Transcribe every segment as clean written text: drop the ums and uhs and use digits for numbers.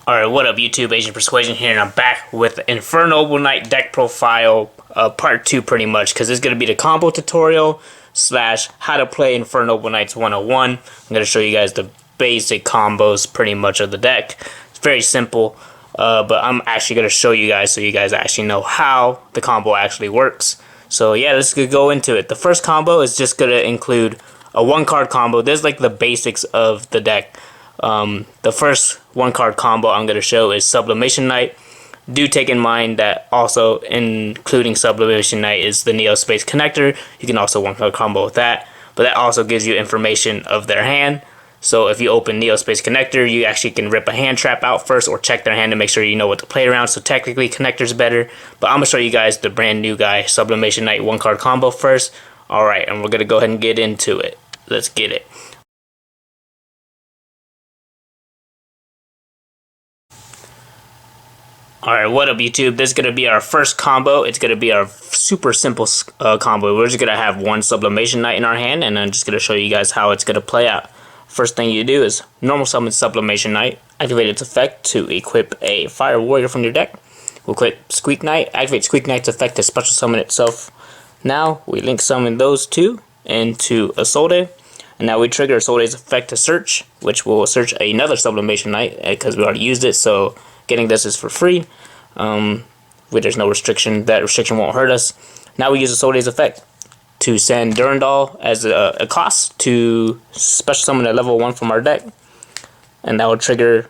Alright, what up YouTube, Asian Persuasion here, and I'm back with Infernoble Knight deck profile, part 2 pretty much, because this is going to be the combo tutorial slash how to play Infernoble Knights 101. I'm going to show you guys the basic combos pretty much of the deck. It's very simple, but I'm actually going to show you guys so you guys actually know how the combo actually works. So yeah, let's go into it. The first combo is just going to include a 1-card combo. This is like the basics of the deck. The first 1-card combo I'm going to show is Sublimation Knight. Do take in mind that also including Sublimation Knight is the Neo Space Connector. You can also 1-card combo with that, but that also gives you information of their hand. So if you open Neo Space Connector, you actually can rip a hand trap out first or check their hand to make sure you know what to play around. So technically Connector's better, but I'm going to show you guys the brand new guy, Sublimation Knight 1-card combo first. Alright, and we're going to go ahead and get into it. Let's get it. Alright, what up YouTube? This is going to be our first combo. It's going to be our super simple combo. We're just going to have one Sublimation Knight in our hand, and I'm just going to show you guys how it's going to play out. First thing you do is normal summon Sublimation Knight. Activate its effect to equip a Fire Warrior from your deck. We'll equip Squeak Knight. Activate Squeak Knight's effect to special summon itself. Now, we link summon those two into Isolde. And now we trigger Isolde's effect to search, which will search another Sublimation Knight, because we already used it, so getting this is for free. There's no restriction. That restriction won't hurt us. Now we use Isolde's effect to send Durandal as a cost to special summon a level 1 from our deck. And that will trigger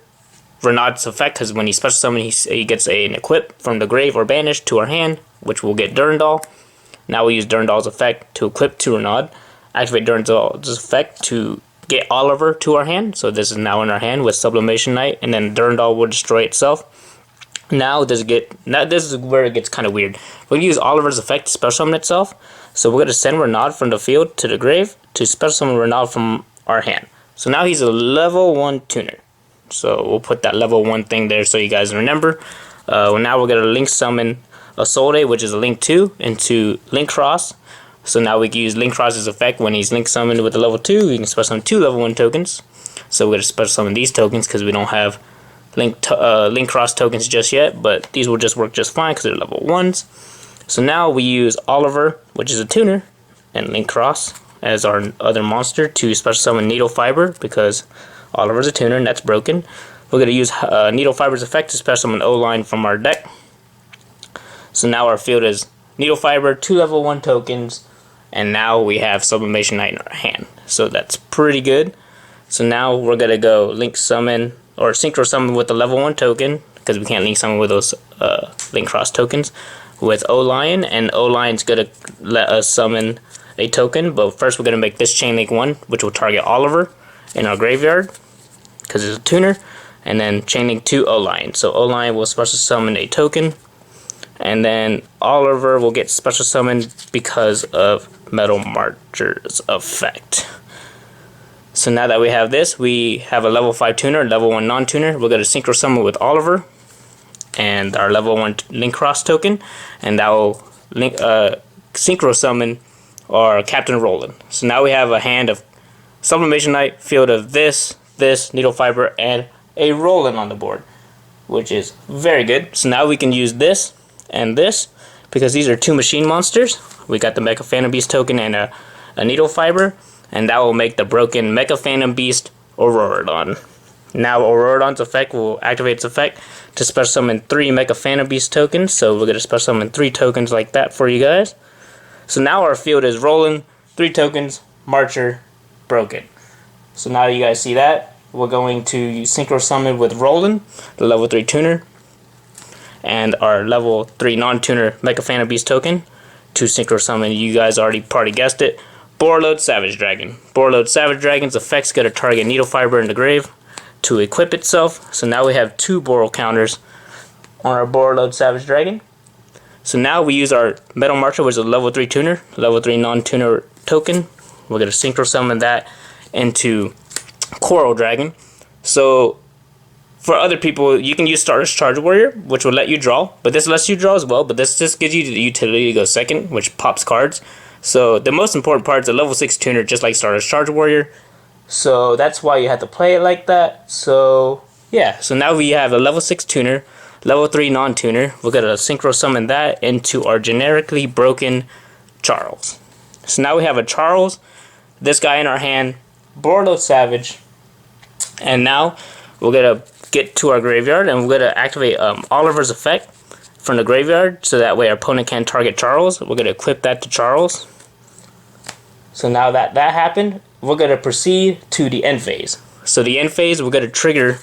Renaud's effect, because when he special summon, he gets an equip from the grave or banish to our hand, which will get Durandal. Now we use Durandal's effect to equip to Renaud. Activate Durandal's effect to get Oliver to our hand. So this is now in our hand with Sublimation Knight, and then Durandal will destroy itself. Now this is where it gets kind of weird. We're going to use Oliver's effect to special summon itself. So we're going to send Renaud from the field to the grave to special summon Renaud from our hand. So now he's a level 1 tuner. So we'll put that level 1 thing there so you guys remember. Now we're going to link summon Isolde, which is a link 2, into Link Cross. So now we can use Link Cross's effect when he's link summoned with a level 2. We can special summon 2 level 1 tokens. So we're going to special summon these tokens because we don't have Link Cross tokens just yet, but these will just work just fine because they're level 1s. So now we use Oliver, which is a tuner, and Link Cross as our other monster to special summon Needle Fiber because Oliver's a tuner and that's broken. We're going to use Needle Fiber's effect to special summon O-Line from our deck. So now our field is Needle Fiber, 2 level 1 tokens, and now we have Sublimation Knight in our hand. So that's pretty good. So now we're going to go link summon or synchro summon with the level 1 token, because we can't link summon with those Link Cross tokens, with O-Lion, and O-Lion's going to let us summon a token, but first we're going to make this Chain Link 1, which will target Oliver in our graveyard, because it's a tuner, and then Chain Link 2 O-Lion. So O-Lion will special summon a token, and then Oliver will get special summoned because of Metal Marcher's effect. So now that we have this, we have a level 5 tuner, level 1 non-tuner. We're going to synchro summon with Oliver and our level 1 Link Cross token, and that will synchro summon our Captain Roland. So now we have a hand of Sublimation Knight, field of this, Needle Fiber, and a Roland on the board, which is very good. So now we can use this and this, because these are 2 machine monsters. We got the Mecha Phantom Beast token and a Needle Fiber, and that will make the broken Mecha Phantom Beast Auroradon. Now Auroradon's effect will activate its effect to special summon 3 Mecha Phantom Beast tokens, so we're going to special summon 3 tokens like that for you guys. So now our field is Roland, 3 tokens, Marcher, broken. So now you guys see that. We're going to synchro summon with Roland, the level 3 tuner, and our level 3 non-tuner Mecha Phantom Beast token to synchro summon, you guys already guessed it, Borreload Savage Dragon. Borreload Savage Dragon's effect's going to target Needle Fiber in the grave to equip itself. So now we have 2 Borrel counters on our Borreload Savage Dragon. So now we use our Metal Marcher, which is a level 3 tuner, level 3 non-tuner token. We're going to synchro summon that into Coral Dragon. So for other people, you can use Stardust Charge Warrior, which will let you draw, but this lets you draw as well, but this just gives you the utility to go second, which pops cards. So the most important part is a level 6 tuner, just like Stardust Charge Warrior. So that's why you have to play it like that. So Yeah, so now we have a level 6 tuner, level 3 non-tuner. We're going to synchro summon that into our generically broken Charles. So now we have a Charles, this guy in our hand, Borderload Savage, and now we're going to get to our graveyard and we're going to activate Oliver's effect from the graveyard so that way our opponent can target Charles. We're going to equip that to Charles. So now that happened, we're going to proceed to the end phase. So the end phase, we're going to trigger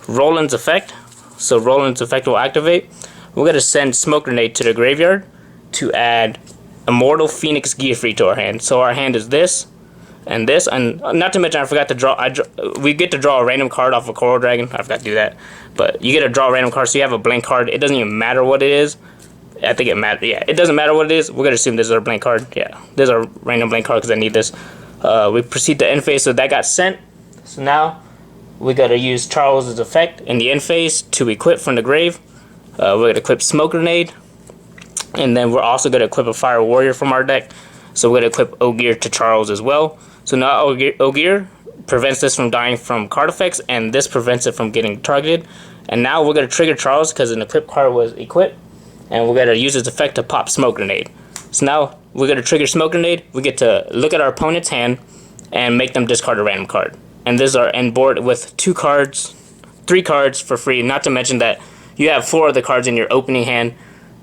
Roland's effect. So Roland's effect will activate. We're going to send Smoke Grenade to the graveyard to add Immortal Phoenix Gearfree to our hand. So our hand is this, and not to mention I forgot to draw. We get to draw a random card off a Coral Dragon. I forgot to do that, but you get to draw a random card, so you have a blank card. It doesn't even matter what it is. I think it matters. Yeah, it doesn't matter what it is. We're gonna assume this is our blank card. Yeah, this is our random blank card because I need this. We proceed to end phase, so that got sent. So now we gotta use Charles's effect in the end phase to equip from the grave. We're gonna equip Smoke Grenade, and then we're also gonna equip a Fire Warrior from our deck. So we're gonna equip Ogier to Charles as well. So now Ogier prevents this from dying from card effects, and this prevents it from getting targeted. And now we're gonna trigger Charles because an equipped card was equipped, and we're gonna use its effect to pop Smoke Grenade. So now we're gonna trigger Smoke Grenade. We get to look at our opponent's hand and make them discard a random card. And this is our end board with 3 cards for free. Not to mention that you have 4 of the cards in your opening hand.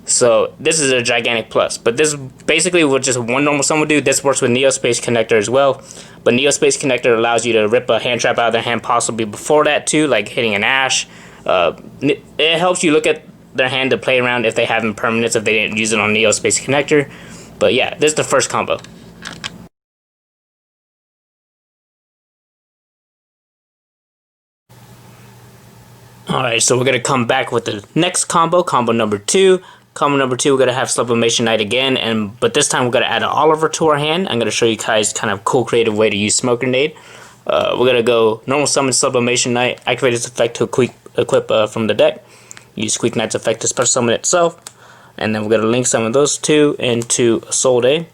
So this is a gigantic plus. But this is basically what just one normal summon would do. This works with Neo Space Connector as well. But Neo Space Connector allows you to rip a hand trap out of their hand possibly before that too, like hitting an Ash. It helps you look at their hand to play around if they have impermanence, if they didn't use it on Neo Space Connector. But yeah, this is the first combo. Alright, so we're going to come back with the next combo, combo number 2. Combo number 2, we're going to have Sublimation Knight again, but this time we're going to add an Oliver to our hand. I'm going to show you guys kind of cool creative way to use Smoke Grenade. We're going to go normal summon Sublimation Knight, activate its effect to equip from the deck. Use Squeak Knight's effect to special summon itself. And then we're going to link summon those 2 into Solde.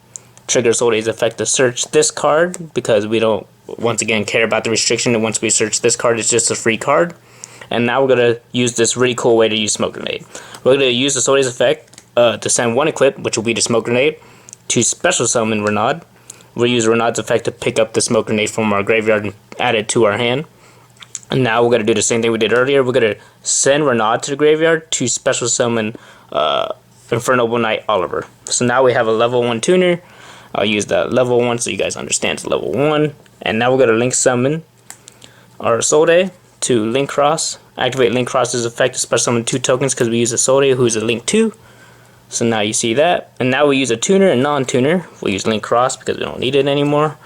Trigger Solde's effect to search this card because we don't, once again, care about the restriction. And once we search this card, it's just a free card. And now we're going to use this really cool way to use Smoke Grenade. We're going to use the Solde's effect to send 1 equip, which will be the Smoke Grenade, to special summon Renaud. We'll use Renaud's effect to pick up the Smoke Grenade from our graveyard and add it to our hand. And now we're going to do the same thing we did earlier. We're going to send Renaud to the graveyard to special summon Infernoble Knight Oliver. So now we have a level 1 tuner. I'll use that level 1 so you guys understand it's level 1. And now we're going to link summon our Solde to Link Cross. Activate Link Cross's effect to special summon 2 tokens because we use a Solde who's a Link 2. So now you see that. And now we use a tuner and non-tuner. We'll use Link Cross because we don't need it anymore.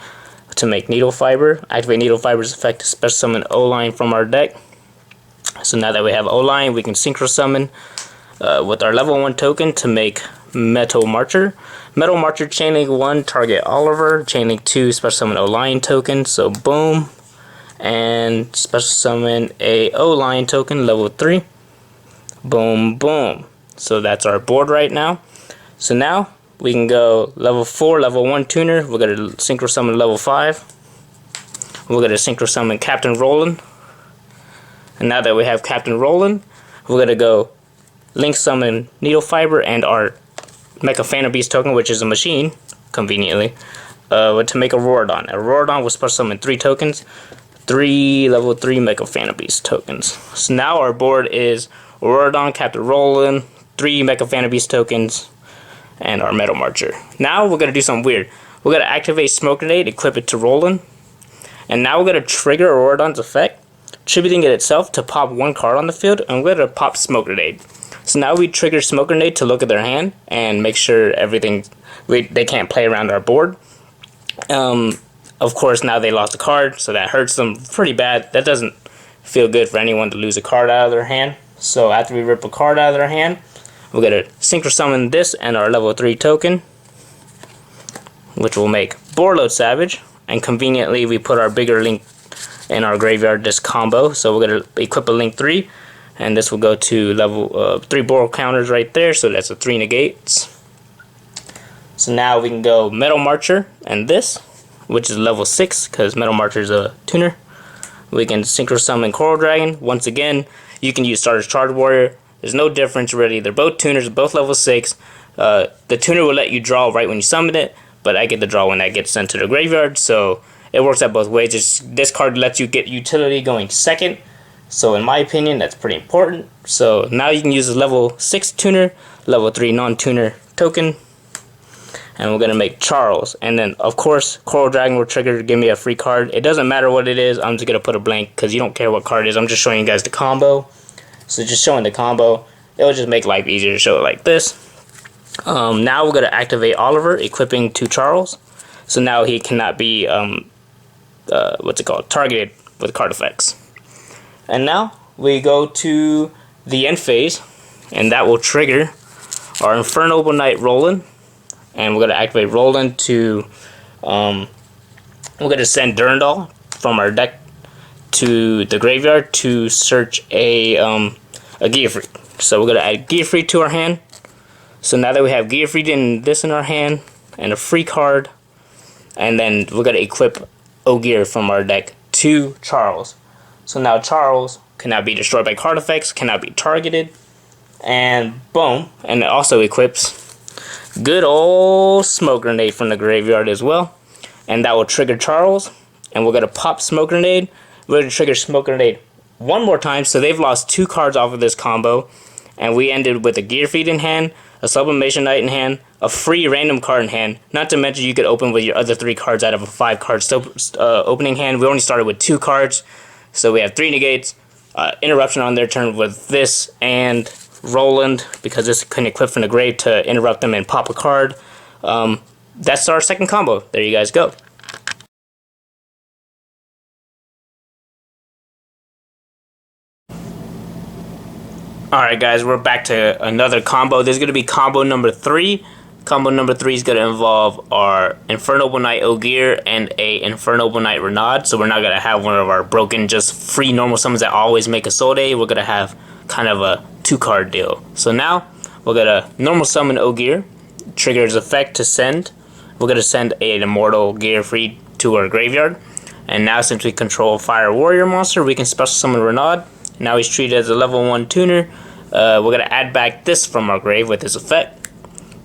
To make Needle Fiber. Activate Needle Fiber's effect to special summon O-Line from our deck. So now that we have O-Line, we can synchro summon with our level 1 token to make Metal Marcher. Metal Marcher Chainlink 1, target Oliver. Chainlink 2, special summon O-Line token. So boom. And special summon a O-Line token, level 3. Boom, boom. So that's our board right now. So now we can go level 4, level 1 tuner. We're going to synchro summon level 5. We're going to synchro summon Captain Roland. And now that we have Captain Roland, we're going to go link summon Needle Fiber and our Mecha Phantom Beast token, which is a machine, conveniently, to make a Rorodon. A Rorodon will special summon 3 tokens. 3 level 3 Mecha Phantom Beast tokens. So now our board is Rorodon, Captain Roland, 3 Mecha Phantom Beast tokens, and our Metal Marcher. Now we're going to do something weird. We're going to activate Smoke Grenade, equip it to Roland, and now we're going to trigger Rorodon's effect, attributing it itself to pop 1 card on the field, and we're going to pop Smoke Grenade. So now we trigger Smoke Grenade to look at their hand and make sure everything, they can't play around our board. Of course, now they lost a card, so that hurts them pretty bad. That doesn't feel good for anyone to lose a card out of their hand. So after we rip a card out of their hand, we're going to synchro summon this and our level 3 token, which will make Borderload Savage. And conveniently, we put our bigger link in our graveyard, this combo. So we're going to equip a link 3, and this will go to level 3 Boral counters right there. So that's a 3 negates. So now we can go Metal Marcher and this, which is level 6 because Metal Marcher is a tuner. We can Synchro Summon Coral Dragon. Once again, you can use Starter's Charge Warrior. There's no difference really. They're both tuners, both level 6. The tuner will let you draw right when you summon it, but I get the draw when that gets sent to the graveyard, so it works out both ways. This card lets you get utility going second, so in my opinion, that's pretty important. So now you can use a level 6 tuner, level 3 non-tuner token, and we're going to make Charles. And then, of course, Coral Dragon will trigger to give me a free card. It doesn't matter what it is. I'm just going to put a blank because you don't care what card it is. I'm just showing you guys the combo. So just showing the combo. It will just make life easier to show it like this. Now we're going to activate Oliver, equipping to Charles. So now he cannot be, targeted with card effects. And now we go to the end phase, and that will trigger our Infernoble Knight Roland. And we're going to activate Roland to, we're going to send Durandal from our deck to the graveyard to search a Geofreak. So we're going to add Geofreak to our hand. So now that we have Geofreak and this in our hand, and a free card, and then we're going to equip Ogier from our deck to Charles. So now Charles cannot be destroyed by card effects, cannot be targeted, and boom, and it also equips good old Smoke Grenade from the graveyard as well, and that will trigger Charles, and we're going to pop Smoke Grenade. We're going to trigger Smoke Grenade one more time, so they've lost 2 cards off of this combo, and we ended with a Geofreak in hand, a Sublimation Knight in hand, a free random card in hand, not to mention you could open with your other 3 cards out of a 5 card opening hand. We only started with 2 cards, so we have 3 negates, interruption on their turn with this and Roland, because this can equip from the grave to interrupt them and pop a card. That's our second combo. There you guys go. Alright guys, we're back to another combo. This is going to be combo number 3. Combo number 3 is going to involve our Infernoble Knight Ogier and a Infernoble Knight Renaud. So we're not going to have one of our broken, just free normal summons that always make a Soul Day. We're going to have kind of a 2-card deal. So now, we're going to normal summon Ogier, trigger his effect to send. We're going to send an Immortal Geofreak to our graveyard. And now since we control Fire Warrior monster, we can special summon Renaud. Now he's treated as a level 1 tuner. We're going to add back this from our grave with his effect.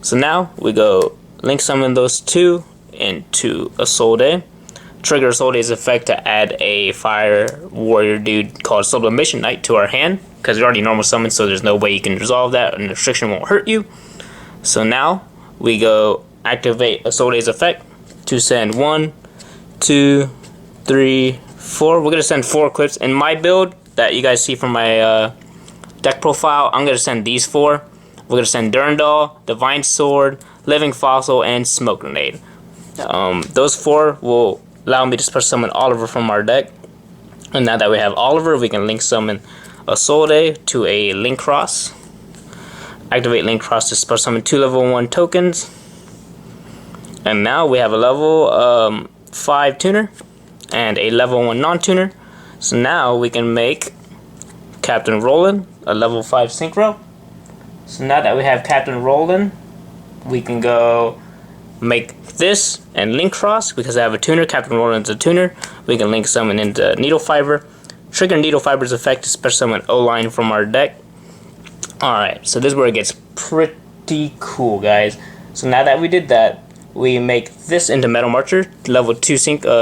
So now we go link summon those 2 into a Soul Day. Trigger Soul Day's effect to add a Fire Warrior dude called Sublimation Knight to our hand, because we already normal summoned, so there's no way you can resolve that and the restriction won't hurt you. So now we go activate a Soul Day's effect to send 1, 2, 3, 4. We're going to send 4 equips. In my build that you guys see from my deck profile, I'm going to send these 4. We're going to send Durandal, Divine Sword, Living Fossil, and Smoke Grenade. Those 4 will allow me to special summon Oliver from our deck. And now that we have Oliver, we can link summon a Soul Day to a Link Cross. Activate Link Cross to special summon 2 level 1 tokens. And now we have a level 5 tuner and a level 1 non-tuner. So now we can make Captain Roland a level 5 synchro. So now that we have Captain Roland, we can go make this and Link Cross, because I have a tuner. Captain Roland's a tuner. We can link summon into Needle Fiber. Trigger Needle Fiber's effect to special summon O-Line from our deck. Alright, so this is where it gets pretty cool, guys. So now that we did that, we make this into Metal Marcher, level 2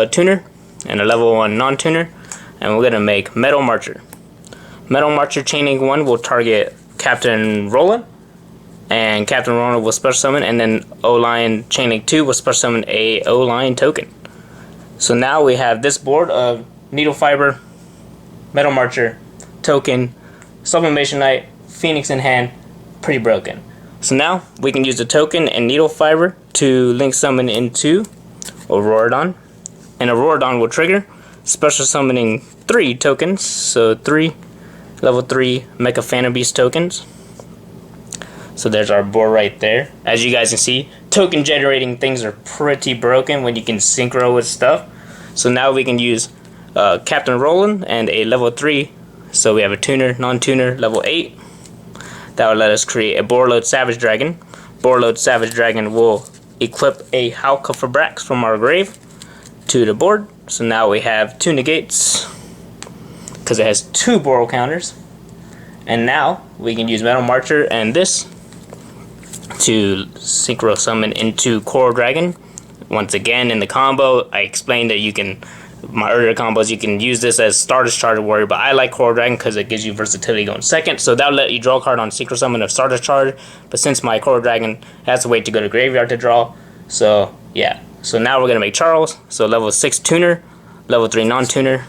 tuner, and a level 1 non-tuner. And we're going to make Metal Marcher. Metal Marcher Chaining 1 will target Captain Roland, and Captain Roland will special summon, and then O-Line Chaining 2 will special summon a O-Line token. So now we have this board of Needle Fiber, Metal Marcher, token, Sublimation Knight, Phoenix in hand, pretty broken. So now we can use the token and Needle Fiber to link summon into Auroradon, and Auroradon will trigger special summoning 3 tokens, so 3 level 3 Mecha Phantom Beast tokens. So there's our board right there. As you guys can see, token generating things are pretty broken when you can synchro with stuff. So now we can use Captain Roland and a level 3. So we have a tuner, non-tuner, level 8. That will let us create a Boarload Savage Dragon. Boarload Savage Dragon will equip a Howka for Brax from our grave to the board. So now we have 2 negates, because it has 2 Boral counters. And now we can use Metal Marcher and this to synchro summon into Coral Dragon. Once again, in the combo, I explained that you can, my earlier combos, you can use this as Stardust Charge Warrior, but I like Coral Dragon because it gives you versatility going second, so that'll let you draw a card on synchro summon of Stardust Charge, but since my Coral Dragon has to wait to go to graveyard to draw, so yeah. So now we're going to make Charles, so level 6 tuner, level 3 non-tuner.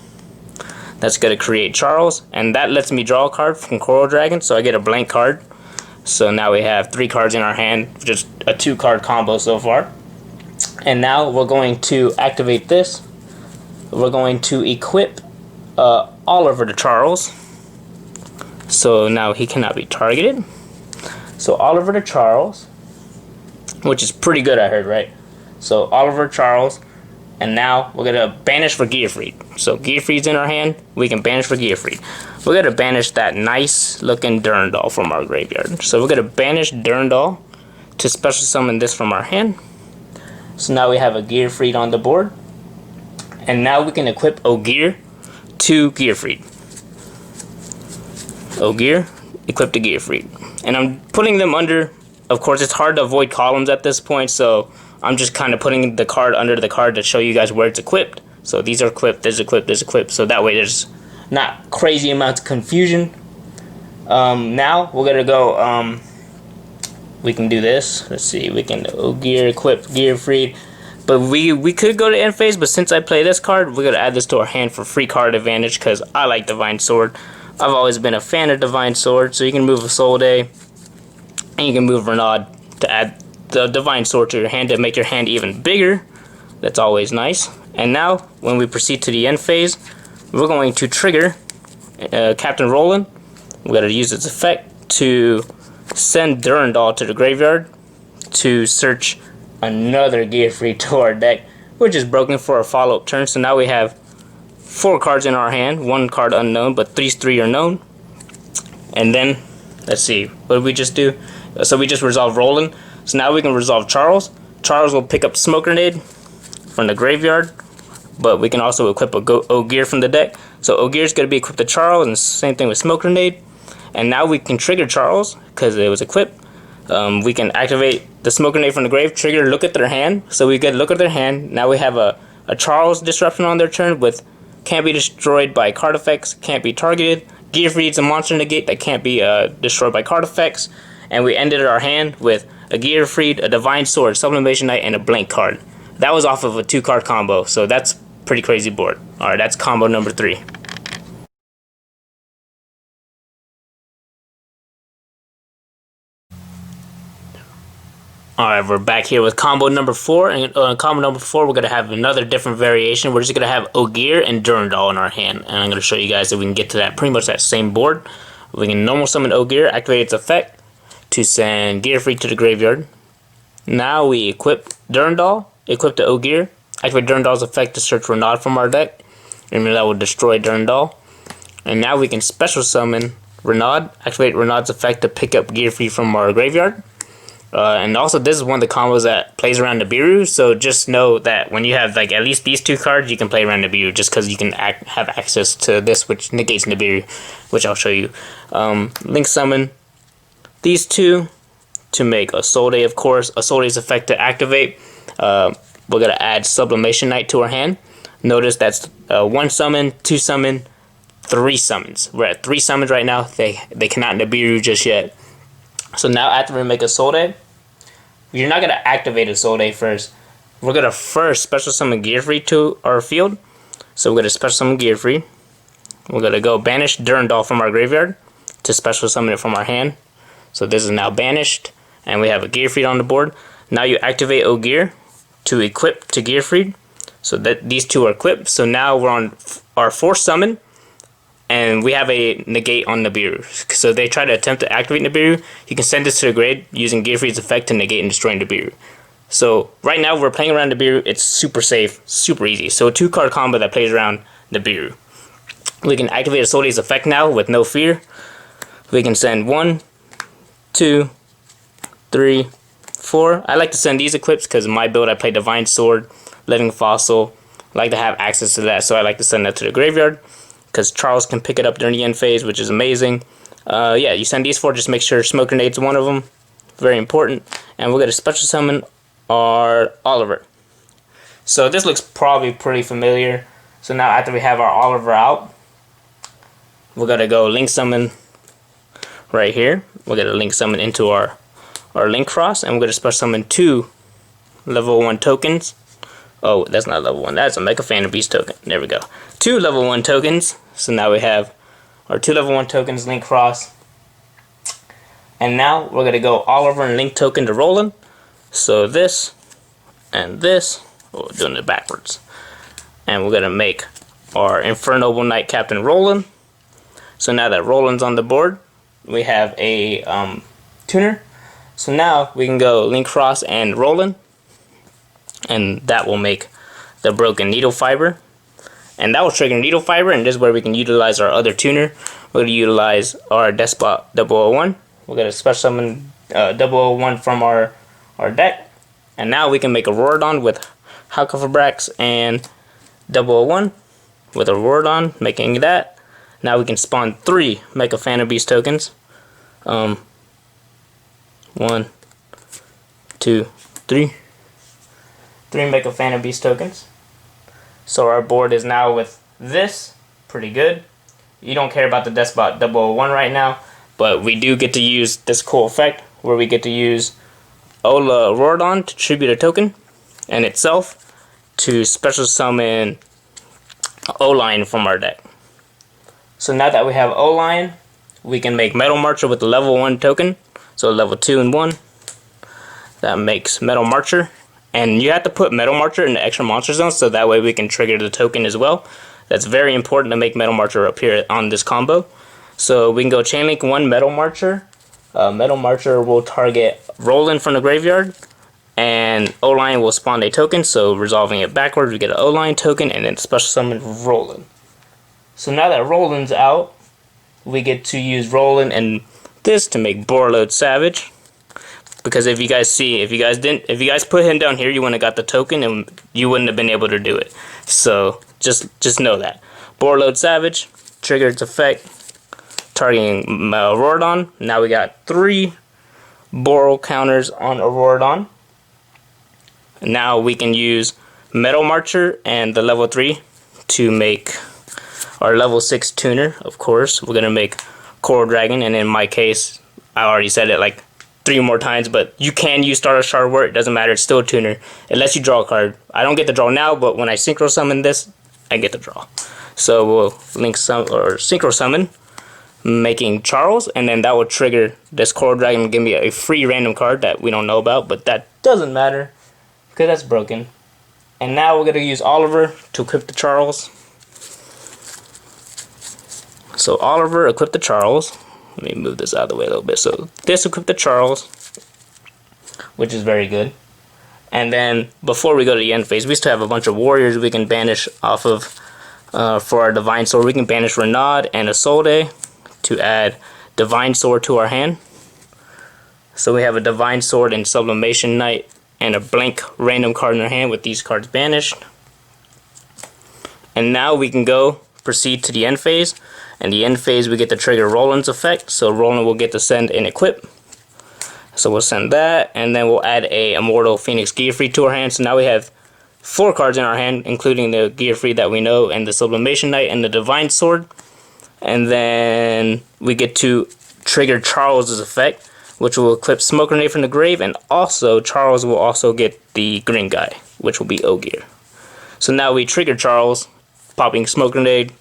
That's going to create Charles, and that lets me draw a card from Coral Dragon, so I get a blank card. So now we have 3 cards in our hand, just a 2-card combo so far. And now we're going to activate this. We're going to equip Oliver to Charles. So now he cannot be targeted. So Oliver to Charles, which is pretty good, I heard, right? So Oliver, Charles. And now we're going to banish for Gearfried. So Gearfried's in our hand. We can banish for Gearfried. We're going to banish that nice looking Durandal from our graveyard. So we're going to banish Durandal to special summon this from our hand. So now we have a Gearfried on the board. And now we can equip Ogier to Gearfried. Ogier, equip to Gearfried. And I'm putting them under, of course it's hard to avoid columns at this point, so I'm just kind of putting the card under the card to show you guys where it's equipped. So these are equipped, this is equipped, this is equipped. So that way there's not crazy amounts of confusion. Now we're going to go, we can do this. Let's see, we can Ogier, equip, Gearfried. But we could go to end phase, but since I play this card, we're going to add this to our hand for free card advantage because I like Divine Sword. I've always been a fan of Divine Sword, so you can move a Soul Day, and you can move Renaud to add the Divine Sword to your hand to make your hand even bigger. That's always nice. And now, when we proceed to the end phase, we're going to trigger Captain Roland. We're going to use its effect to send Durandal to the graveyard to search another Gearfried to our deck, which is broken for a follow-up turn. So now we have 4 cards in our hand, 1 card unknown, but 3 are known. And then, let's see, what did we just do? So we just resolved Roland. So now we can resolve Charles. Charles will pick up Smoke Grenade from the graveyard, but we can also equip Ogier from the deck. So Ogier is going to be equipped to Charles, and same thing with Smoke Grenade. And now we can trigger Charles because it was equipped. We can activate the Smoke Grenade from the grave, trigger Look at Their Hand. So we get Look at Their Hand. Now we have a Charles disruption on their turn with can't be destroyed by card effects, can't be targeted. Gearfried's a monster negate that can't be destroyed by card effects. And we ended our hand with a Gearfried, a Divine Sword, Sublimation Knight, and a blank card. That was off of a 2-card combo, so that's pretty crazy board. Alright, that's combo number 3. Alright, we're back here with combo number 4, and combo number 4 we're going to have another different variation. We're just going to have Ogier and Durandal in our hand, and I'm going to show you guys that we can get to that pretty much that same board. We can normal summon Ogier, activate its effect to send Gearfried to the graveyard. Now we equip Durandal, equip the Ogier, activate Durandal's effect to search Renaud from our deck, and that will destroy Durandal. And now we can special summon Renaud, activate Renaud's effect to pick up Gearfried from our graveyard. And also this is one of the combos that plays around Nibiru, so just know that when you have like at least these 2 cards, you can play around Nibiru just because you can have access to this, which negates Nibiru, which I'll show you. Link summon these 2 to make a Soul Day, of course. A Soul Day's effect to activate. We're going to add Sublimation Knight to our hand. Notice that's 1 summon, 2 summon, 3 summons. We're at 3 summons right now. They cannot Nibiru just yet. So now after we make a Soul Day, you're not going to activate a Soul Day first. We're going to first special summon Gearfried to our field. So we're going to special summon Gearfried. We're going to go banish Durandal from our graveyard to special summon it from our hand. So this is now banished, and we have a Gearfried on the board. Now you activate Ogier to equip to Gearfried. So that these 2 are equipped. So now we're on our 4th summon, and we have a negate on Nibiru. So they try to attempt to activate Nibiru. You can send this to the grave using Gearfried's effect to negate and destroy Nibiru. So right now we're playing around Nibiru. It's super safe, super easy. So a 2-card combo that plays around Nibiru. We can activate a Soul Day's effect now with no fear. We can send 1, 2, 3, 4. I like to send these equips because in my build I play Divine Sword, Living Fossil. I like to have access to that, so I like to send that to the graveyard. because Charles can pick it up during the end phase, which is amazing. Yeah, you send these 4, just make sure Smoke Grenade's one of them. Very important. And we're going to special summon our Oliver. So this looks probably pretty familiar. So now after we have our Oliver out, we're going to go link summon right here. We're going to link summon into our link cross, and we're going to special summon 2 level 1 tokens. Oh, that's not level 1. That's a Mecha Phantom Beast token. There we go. 2 level 1 tokens. So now we have our 2 level 1 tokens link cross. And now we're going to go Oliver and link token to Roland. So this and this. Oh, we're doing it backwards. And we're going to make our Infernoble Knight Captain Roland. So now that Roland's on the board, we have a tuner. So now we can go link cross and Roland. And that will make the broken needle fiber. And that will trigger needle fiber, and this is where we can utilize our other tuner. We're going to utilize our Despot 001. We're going to special summon 001 from our deck. And now we can make a Rorodon with Halkafabrax and 001 with a Rorodon, making that. Now we can spawn 3 Mecha Phantom Beast tokens. 1, 2, 3. 3 Mecha Phantom Beast tokens. So our board is now with this. Pretty good. You don't care about the Despot 001 right now, but we do get to use this cool effect where we get to use Ola Rorodon to tribute a token and itself to special summon O-Lion from our deck. So now that we have O-Lion, we can make Metal Marcher with the level 1 token. So level 2 and 1. That makes Metal Marcher. And you have to put Metal Marcher in the extra monster zone so that way we can trigger the token as well. That's very important to make Metal Marcher appear on this combo. So we can go Chain Link 1 Metal Marcher. Metal Marcher will target Roland from the graveyard. And O-Lion will spawn a token, so resolving it backwards, we get an O-Lion token and then special summon Roland. So now that Roland's out, we get to use Roland and this to make Borreload Savage. Because if you guys see, if you guys put him down here, you wouldn't have got the token and you wouldn't have been able to do it. So just know that. Borreload Savage, trigger its effect, targeting Rorodon. Now we got 3 Boral counters on Rorodon. Now we can use Metal Marcher and the level 3 to make our level 6 tuner. Of course, we're gonna make Coral Dragon, and in my case, I already said it like 3 more times, but you can use Stardust Shard Word. It doesn't matter, it's still a tuner. It lets you draw a card. I don't get to draw now, but when I synchro summon this, I get to draw. So we'll synchro summon, making Charles, and then that will trigger this Coral Dragon and give me a free random card that we don't know about, but that doesn't matter because that's broken. And now we're gonna use Oliver to equip the Charles. So Oliver equip the Charles. Let me move this out of the way a little bit. So this equip the Charles, which is very good. And then before we go to the end phase, we still have a bunch of warriors we can banish off of for our Divine Sword. We can banish Renaud and Isolde to add Divine Sword to our hand. So we have a Divine Sword and Sublimation Knight and a blank random card in our hand with these cards banished. And now we can go proceed to the end phase. And the end phase we get to trigger Roland's effect. So Roland will get to send an equip. So we'll send that, and then we'll add a Immortal Phoenix Gearfried to our hand. So now we have 4 cards in our hand, including the Gearfried that we know, and the Sublimation Knight, and the Divine Sword. And then we get to trigger Charles' effect, which will equip Smoke Grenade from the grave, and also Charles will also get the green guy, which will be Ogier. So now we trigger Charles, popping Smoke Grenade,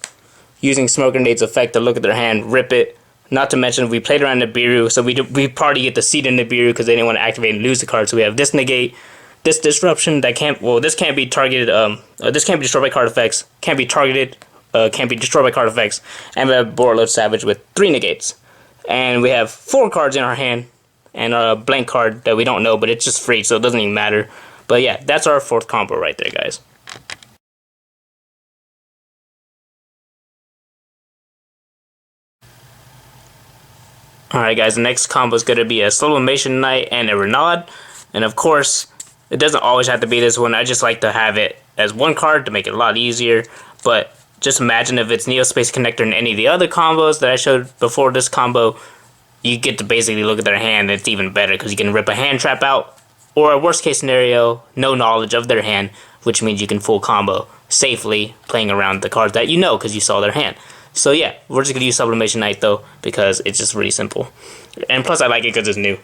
using Smoke Grenade's effect to look at their hand, rip it. Not to mention, we played around Nibiru, so we probably get to seed in Nibiru because they didn't want to activate and lose the card. So we have this negate, this disruption that can't, well, this can't be targeted, this can't be destroyed by card effects, can't be targeted, can't be destroyed by card effects, and we have Borreload Savage with 3 negates. And we have 4 cards in our hand, and a blank card that we don't know, but it's just free, so it doesn't even matter. But yeah, that's our 4th combo right there, guys. Alright guys, the next combo is going to be a Sublimation Knight and a Renaud. And of course, it doesn't always have to be this one. I just like to have it as 1 card to make it a lot easier. But just imagine if it's Neospace Connector in any of the other combos that I showed before this combo, you get to basically look at their hand, and it's even better because you can rip a hand trap out, or a worst case scenario, no knowledge of their hand, which means you can full combo safely playing around the cards that you know because you saw their hand. So yeah, we're just going to use Sublimation Knight though because it's just really simple. And plus I like it because it's new.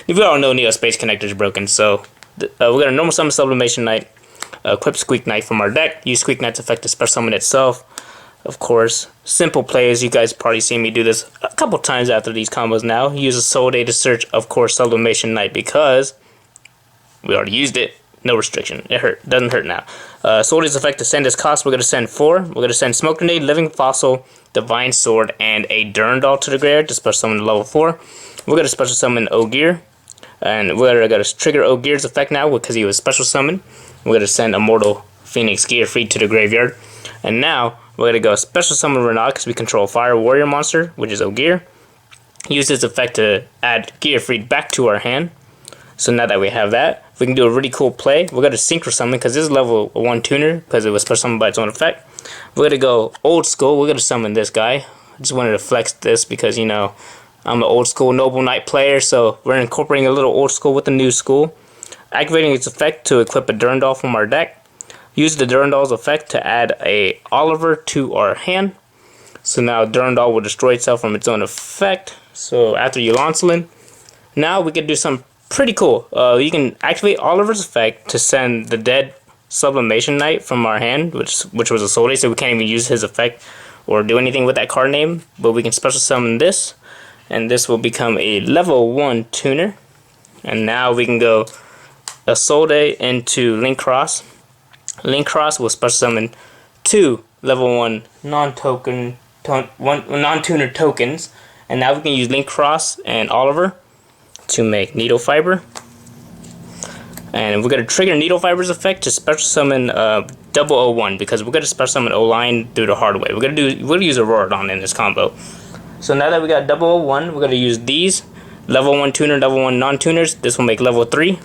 We all know Neospace Connector is broken, so we're going to normal summon Sublimation Knight, equip Squeak Knight from our deck, use Squeak Knight's effect to special summon itself. Of course, simple plays, you guys probably seen me do this a couple times after these combos now. Use a Soul Day to search, of course, Sublimation Knight because we already used it. No restriction. It hurt. Doesn't hurt now. Soul Day's effect to send its cost. We're going to send 4. We're going to send Smoke Grenade, Living Fossil, Divine Sword, and a Durandal to the graveyard to special summon to level 4. We're going to special summon Ogier. And we're going to trigger Ogier's effect now because he was special summoned. We're going to send Immortal Phoenix Gearfried to the graveyard. And now we're going to go special summon Renard because we control Fire Warrior monster, which is Ogier. Use this effect to add Gearfried back to our hand. So now that we have that, we can do a really cool play. We're going to Synchro Summon because this is level 1 tuner because it was special summoned by its own effect. We're going to go old school. We're going to summon this guy. I just wanted to flex this because, you know, I'm an old school Noble Knight player, so we're incorporating a little old school with the new school. Activating its effect to equip a Durandal from our deck. Use the Durandal's effect to add a Oliver to our hand. So now Durandal will destroy itself from its own effect. So after you Lancelin, now we can do some pretty cool. You can activate Oliver's effect to send the dead Sublimation Knight from our hand, which was a Soul Day, so we can't even use his effect or do anything with that card name. But we can special summon this, and this will become a level 1 tuner. And now we can go a Soul Day into Link Cross. Link Cross will special summon 2 level 1 non-tuner tokens, and now we can use Link Cross and Oliver to make Needle Fiber. And we're going to trigger Needle Fiber's effect to special summon 001 because we're going to special summon O-Line through the hard way. We're going to use Auroradon in this combo. So now that we got 001, we're going to use these level 1 tuner, level 1 non-tuners. This will make level 3.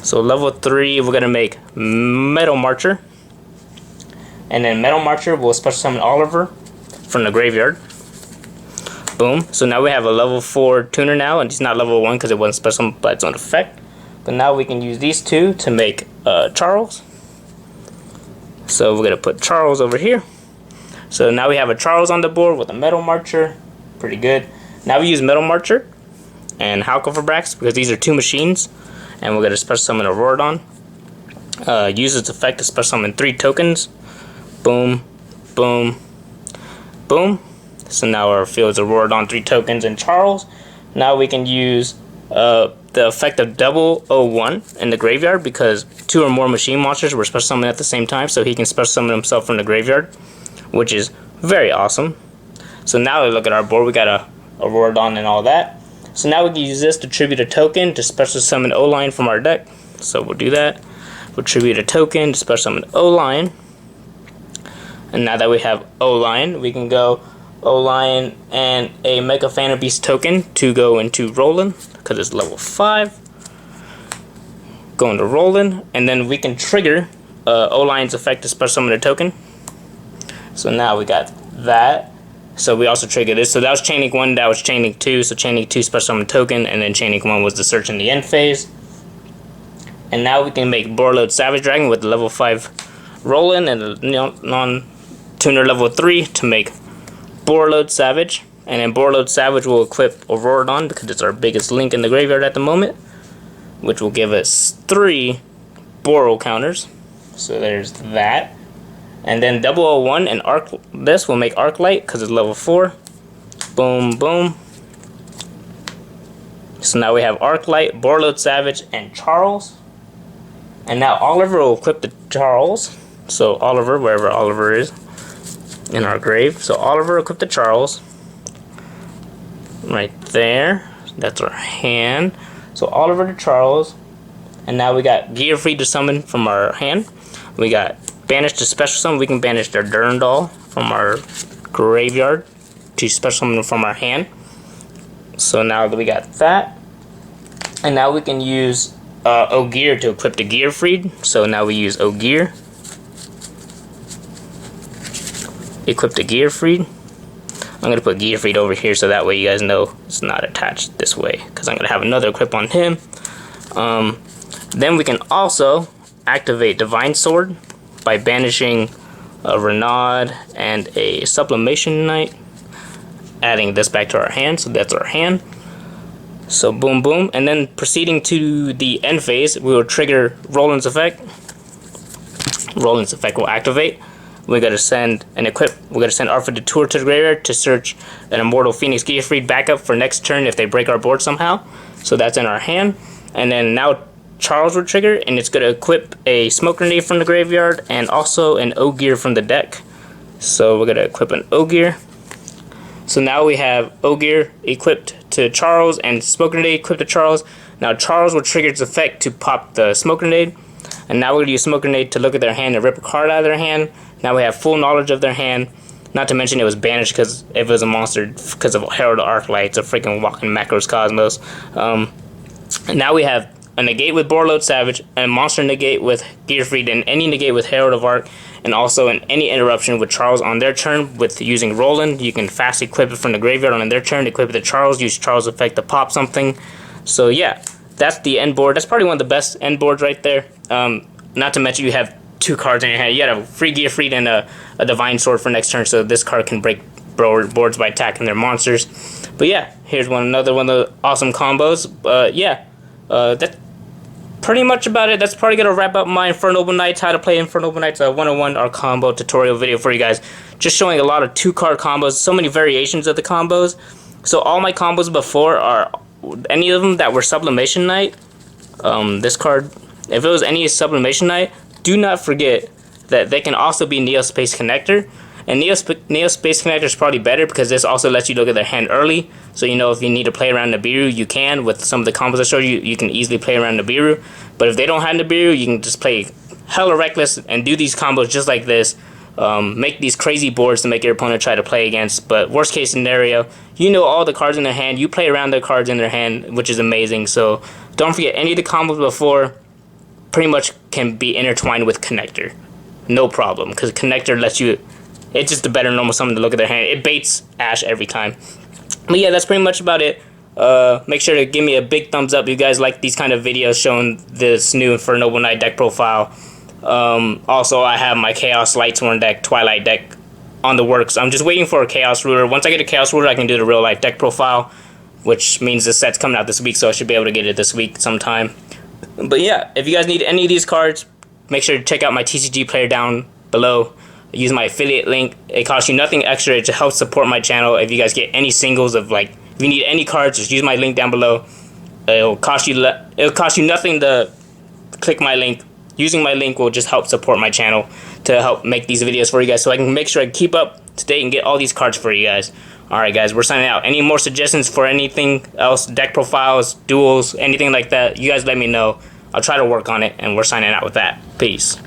So level 3, we're going to make Metal Marcher. And then Metal Marcher will special summon Oliver from the graveyard. Boom. So now we have a level 4 tuner now, and it's not level 1 because it wasn't special by its own effect. But now we can use these two to make Charles. So we're going to put Charles over here. So now we have a Charles on the board with a Metal Marcher. Pretty good. Now we use Metal Marcher and Halcoverbrax because these are 2 machines. And we're going to special summon Auroradon. Use its effect to special summon 3 tokens. Boom, boom, boom. So now our field's Auroradon, 3 tokens, and Charles. Now we can use the effect of 001 in the graveyard because 2 or more machine monsters were special summoned at the same time, so he can special summon himself from the graveyard, which is very awesome. So now we look at our board, we got a Auroradon and all that. So now we can use this to tribute a token to special summon O-Line from our deck. So we'll do that. We'll tribute a token to special summon O-Line. And now that we have O-Line, we can go O-Line and a Mega Phantom Beast token to go into Roland because it's level 5. Go into Roland, and then we can trigger O-Line's effect to special summon a token. So now we got that. So we also trigger this. So that was Chain Link 1, that was Chain Link 2. So Chain Link 2 special summon token, and then Chain Link 1 was the search in the end phase. And now we can make Borreload Savage Dragon with the level 5 Roland and the non-tuner level 3 to make Borreload Savage. And then Borreload Savage will equip Auroradon because it's our biggest link in the graveyard at the moment, which will give us 3 Borrel counters. So there's that. And then 001 and this will make Arclight because it's level 4. Boom, boom. So now we have Arclight, Borreload Savage, and Charles. And now Oliver will equip the Charles. So Oliver, wherever Oliver is in our grave. So Oliver equip the Charles. Right there. That's our hand. So Oliver to Charles. And now we got Gearfried to summon from our hand. We got Banish to special summon. We can banish their Durandal from our graveyard to special summon from our hand. So now that we got that. And now we can use Ogier to equip the Gearfried. So now we use Ogier. equip the gear feed. I'm going to put gear feed over here so that way you guys know it's not attached this way, because I'm going to have another equip on him. Then we can also activate Divine Sword by banishing a Renaud and a Sublimation Knight, adding this back to our hand, so that's our hand. So boom boom, and then proceeding to the end phase, we will trigger Roland's effect. Roland's effect will activate. We're gonna send an equip. We're gonna send Arthur the Tour to the graveyard to search an Immortal Phoenix Gearfried backup for next turn if they break our board somehow. So that's in our hand. And then now Charles will trigger, and it's gonna equip a Smoke Grenade from the graveyard and also an Ogier from the deck. So we're gonna equip an Ogier. So now we have Ogier equipped to Charles and Smoke Grenade equipped to Charles. Now Charles will trigger its effect to pop the Smoke Grenade. And now we're going to use Smoke Grenade to look at their hand and rip a card out of their hand. Now we have full knowledge of their hand. Not to mention it was banished because if it was a monster because of Herald of Arclight. It's a freaking walking Macros Cosmos. And now we have a negate with Borload Savage, a monster negate with Gearfried, and any negate with Herald of Arc, and also any interruption with Charles on their turn with using Roland. You can fast equip it from the graveyard on their turn, equip it to Charles, use Charles' effect to pop something. So yeah, that's the end board. That's probably one of the best end boards right there. Not to mention you have 2 cards in your hand. You got a free Gearfried and a Divine Sword for next turn, so this card can break boards by attacking their monsters. But yeah, here's another one of the awesome combos. That's pretty much about it. That's probably going to wrap up my Infernoble Knights, how to play Infernoble Knights 101, our combo tutorial video for you guys. Just showing a lot of 2-card combos, so many variations of the combos. So all my combos before are, any of them that were Sublimation Knight, this card, if it was any Sublimation Knight, do not forget that they can also be Neo Space Connector. And Neo Space Connector is probably better because this also lets you look at their hand early. So you know if you need to play around Nibiru, you can. With some of the combos I showed you, you can easily play around Nibiru. But if they don't have Nibiru, you can just play hella reckless and do these combos just like this. Make these crazy boards to make your opponent try to play against. But worst case scenario, you know all the cards in their hand. You play around the cards in their hand, which is amazing. So don't forget, any of the combos before pretty much can be intertwined with Connector. No problem, because Connector lets you... It's just a better normal summon to look at their hand. It baits Ash every time. But yeah, that's pretty much about it. Make sure to give me a big thumbs up if you guys like these kind of videos showing this new Infernoble Knight deck profile. Also, I have my Chaos Lightsworn deck, Twilight deck on the works. I'm just waiting for a Chaos Ruler. Once I get a Chaos Ruler, I can do the real life deck profile, which means the set's coming out this week, so I should be able to get it this week sometime. But yeah, if you guys need any of these cards, make sure to check out my TCG player down below. Use my affiliate link. It costs you nothing extra to help support my channel. If you guys get any singles of, like, if you need any cards, just use my link down below. It'll cost you nothing to click my link. Using my link will just help support my channel to help make these videos for you guys, so I can make sure I keep up to date and get all these cards for you guys. Alright guys, we're signing out. Any more suggestions for anything else, deck profiles, duels, anything like that, you guys let me know. I'll try to work on it, and we're signing out with that. Peace.